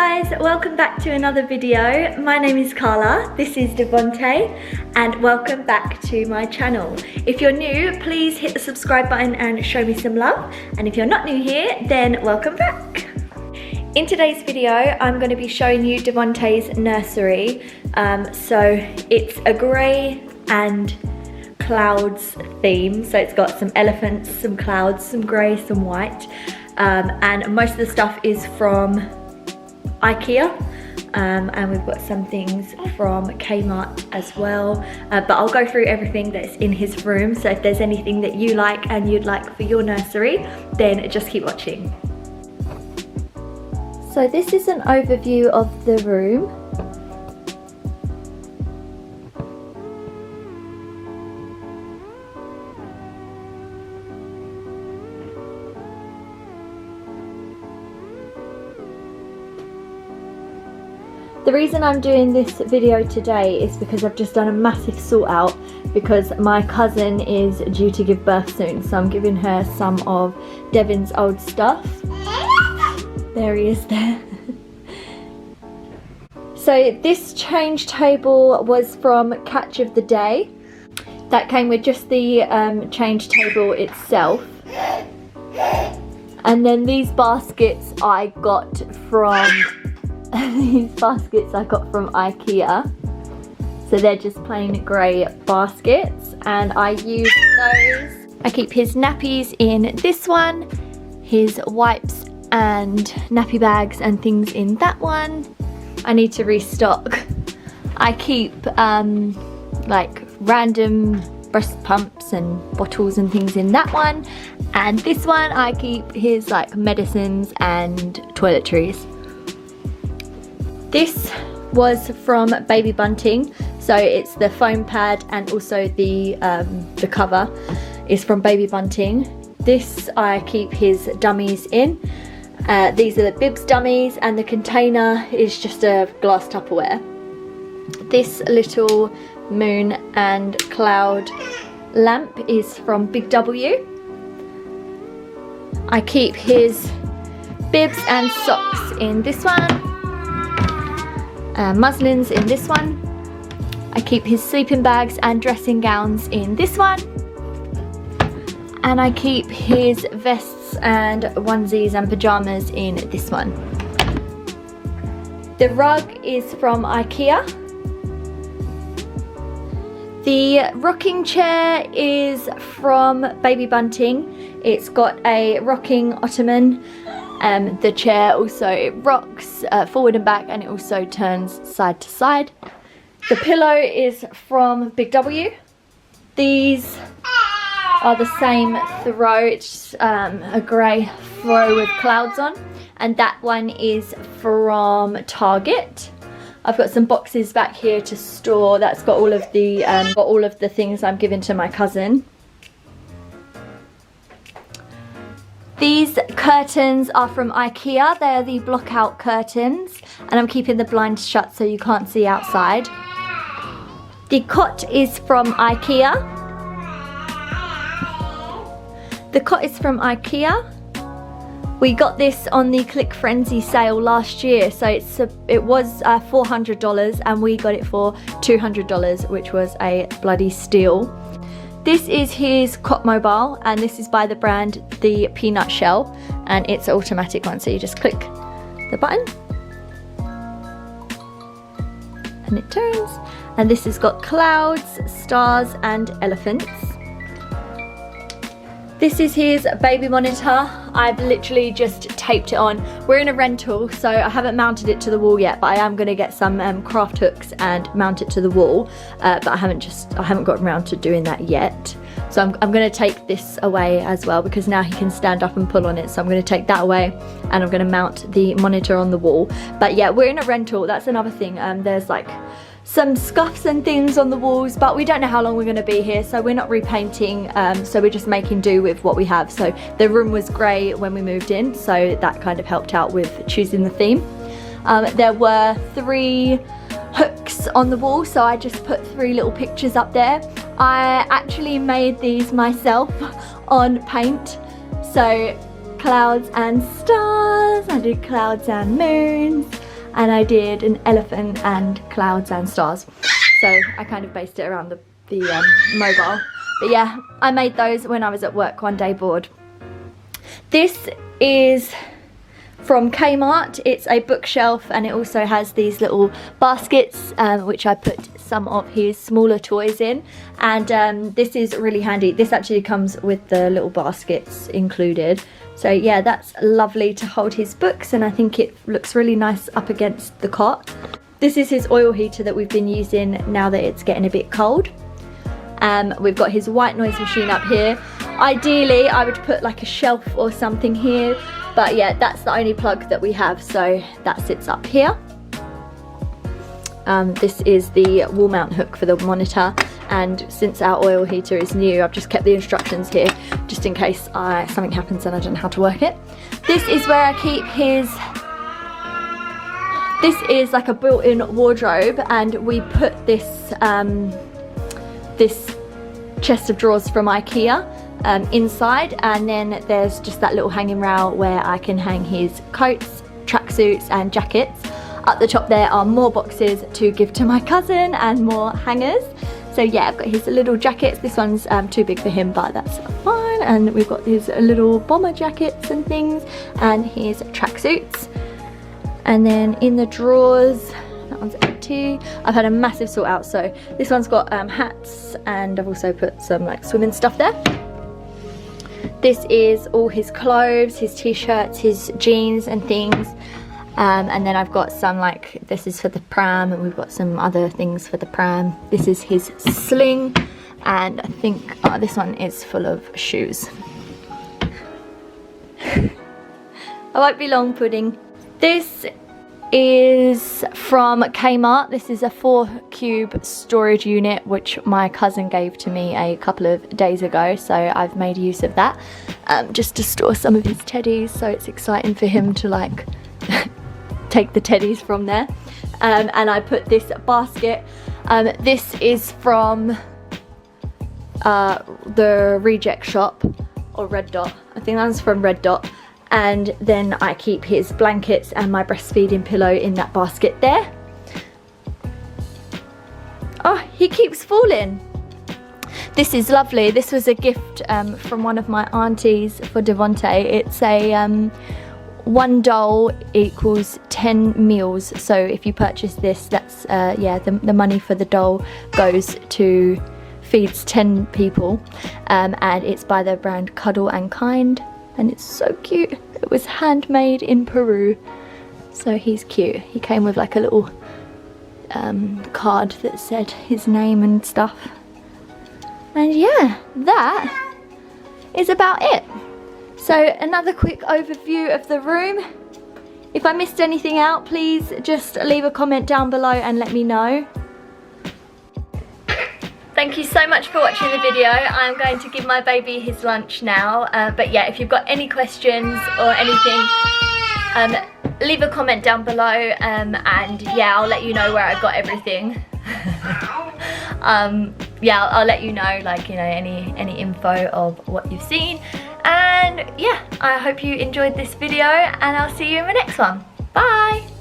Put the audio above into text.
guys, welcome back to another video. My name is Carla, this is Bunting, and welcome back to my channel. If you're new, please hit the subscribe button and show me some love. And if you're not new here, then welcome back. In today's video, I'm going to be showing you Devontae's nursery. So it's a grey and clouds theme. So it's got some elephants, some clouds, some grey, some white. And most of the stuff is from Ikea, and we've got some things from Kmart as well, but I'll go through everything that's in his room, so if there's anything that you like and you'd like for your nursery, then just keep watching. So this is an overview of the room. The reason I'm doing this video today is because I've just done a massive sort out because my cousin is due to give birth soon, so I'm giving her some of Devin's old stuff. There he is there. So this change table was from Catch of the Day. That came with just the change table itself. And then these baskets I got from Ikea. So they're just plain grey baskets, and I use those. I keep his nappies in this one, his wipes and nappy bags and things in that one. I need to restock. I keep like random breast pumps and bottles and things in that one, and this one I keep his like medicines and toiletries. This was from Baby Bunting, so it's the foam pad and also the cover is from Baby Bunting. This I keep his dummies in. These are the Bibs dummies, and the container is just a glass Tupperware. This little moon and cloud lamp is from Bigw. I keep his bibs and socks in this one. Muslins in this one. I keep his sleeping bags and dressing gowns in this one, and I keep his vests and onesies and pajamas in this one. The rug is from Ikea. The rocking chair is from Baby Bunting. It's got a rocking ottoman. The chair also rocks forward and back, and it also turns side to side. The pillow is from Bigw. These are the same throw, it's a grey throw with clouds on, and that one is from Target. I've got some boxes back here to store. That's got all of the things I'm giving to my cousin. These curtains are from Ikea. They are the block-out curtains, and I'm keeping the blinds shut so you can't see outside. The cot is from Ikea. The cot is from Ikea. We got this on the Click Frenzy sale last year, so it was $400 and we got it for $200, which was a bloody steal. This is his cot mobile, and this is by the brand the Peanut Shell, and it's an automatic one, so you just click the button and it turns. And this has got clouds, stars and elephants. This is his baby monitor. I've literally just taped it on. We're in a rental, so I haven't mounted it to the wall yet, but I am going to get some craft hooks and mount it to the wall. But I haven't gotten around to doing that yet. So I'm going to take this away as well, because now he can stand up and pull on it. So I'm going to take that away, and I'm going to mount the monitor on the wall. But yeah, we're in a rental. That's another thing. There's like some scuffs and things on the walls, but we don't know how long we're going to be here, so we're not repainting, so we're just making do with what we have. So the room was grey when we moved in, so that kind of helped out with choosing the theme. There were 3 hooks on the wall, so I just put 3 little pictures up there. I actually made these myself on paint, so clouds and stars, I did clouds and moons, and I did an elephant and clouds and stars. So I kind of based it around the mobile. But yeah, I made those when I was at work one day bored. This is from Kmart. It's a bookshelf, and it also has these little baskets which I put some of his smaller toys in, and this is really handy. This actually comes with the little baskets included. So yeah, that's lovely to hold his books, and I think it looks really nice up against the cot. This is his oil heater that we've been using now that it's getting a bit cold. We've got his white noise machine up here. Ideally, I would put like a shelf or something here, but yeah, that's the only plug that we have, so that sits up here. This is the wall mount hook for the monitor, and since our oil heater is new, I've just kept the instructions here just in case something happens and I don't know how to work it. This is where I keep his... This is like a built-in wardrobe, and we put this this chest of drawers from Ikea inside, and then there's just that little hanging rail where I can hang his coats, tracksuits and jackets. Up the top there are more boxes to give to my cousin and more hangers. So yeah, I've got his little jackets. This one's too big for him, but that's fine. And we've got his little bomber jackets and things, and his tracksuits. And then in the drawers, that one's empty. I've had a massive sort out, so this one's got hats, and I've also put some like swimming stuff there. This is all his clothes, his t-shirts, his jeans and things. And then I've got some, like, this is for the pram, and we've got some other things for the pram. This is his sling, and I think this one is full of shoes. I won't be long, Pudding. This is from Kmart. This is a 4-cube storage unit which my cousin gave to me a couple of days ago, so I've made use of that just to store some of his teddies, so it's exciting for him to like take the teddies from there. And I put this basket. This is from the Reject Shop, or Red Dot. I think that's from Red Dot. And then I keep his blankets and my breastfeeding pillow in that basket there. Oh, he keeps falling. This is lovely. This was a gift from one of my aunties for Devonte. It's a 1 doll equals 10 meals. So if you purchase this, that's yeah, the money for the doll goes to feeds 10 people, and it's by the brand Cuddle and Kind. And it's so cute. It was handmade in Peru, so he's cute. He came with like a little card that said his name and stuff. And yeah, that is about it. So another quick overview of the room. If I missed anything out, please just leave a comment down below and let me know. Thank you so much for watching the video. I'm going to give my baby his lunch now. But yeah, if you've got any questions or anything, leave a comment down below, and yeah, I'll let you know where I got everything. Yeah, I'll let you know, like, you know, any info of what you've seen. And yeah, I hope you enjoyed this video, and I'll see you in the next one. Bye!